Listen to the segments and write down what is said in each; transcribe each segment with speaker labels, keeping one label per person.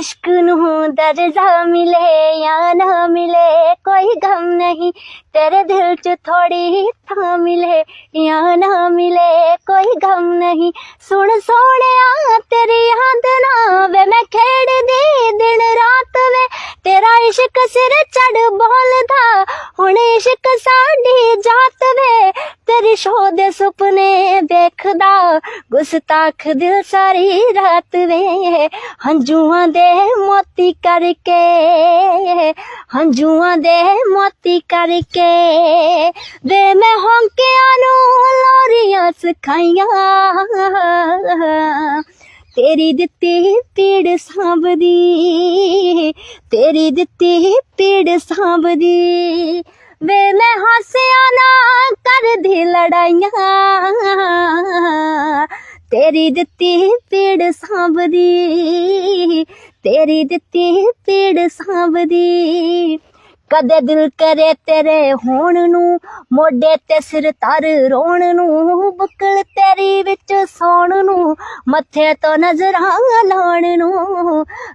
Speaker 1: इश्क नू दर्जा मिले या ना मिले कोई गम नहीं, तेरे दिल च थोड़ी थां मिले या ना मिले कोई गम नहीं। सुन सोहणिया तेरी याद ना वे मैं खेड़ दी दिन रात वे, तेरा इश्क सिर चढ़ बोलदा हुण इश्क साडी जात वे, तेरी शो दे सुपने देखदा गुस्ताख दिल सारी रात वे। हंजुआं दे मोती करके, हंजुआं दे मोती करके वे मैं होंकियां नू लोरियां सिखाइयां, तेरी दित्ती पीड़ सांभदी, तेरी दित्ती पीड़ सांभदी वे मैं हासिया ना कर दी लड़ाइयां, तेरी दित्ती पीड़ सांभदी, तेरी दित्ती पीड़ सांभदी। कदे दिल करे तेरे होण नू मोढे ते सिर तर रोण नू, बुकल तेरी विच सौण नू मत्थे तो नजरां लाण नू,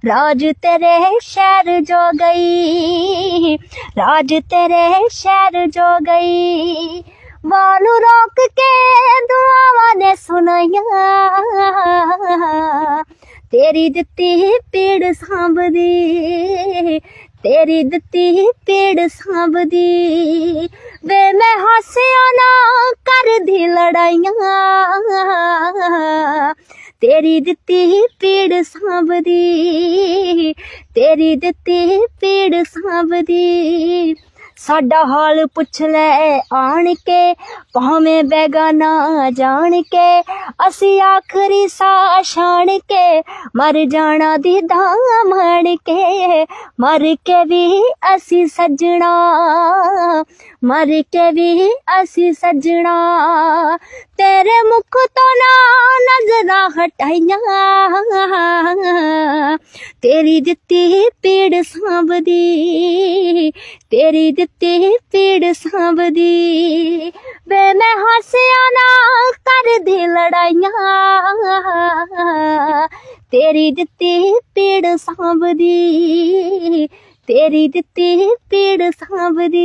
Speaker 1: राज तेरे शहर जो गई, राज तेरे शहर जो गई। वानू रोक के दुआवां ने सुनाइयां, तेरी दित्ती पीड़ सांभदी, तेरी दित्ती पीड़ सांभदी वे मैं हासिया ना कर दी लड़ाइयां, तेरी दित्ती पीड़ सांभदी, तेरी दित्ती पीड़ सांभदी। साडा हाल पुछ ले आन के भावें बेगाना जान के, असी आखरी सा शान के मर जाना दी दामन के, मर के भी असी सजना, मर के भी असी सजना तेरे मुख तो ना नजरा हटाइयां, तेरी दित्ती पीड़ सांभदी, तेरी दित्ती पीड़ सांभदी वे मैं हासिया ना कर दी लड़ाइयां, तेरी दित्ती पीड़ सांभदी, तेरी दित्ती पीड़ सांभदी।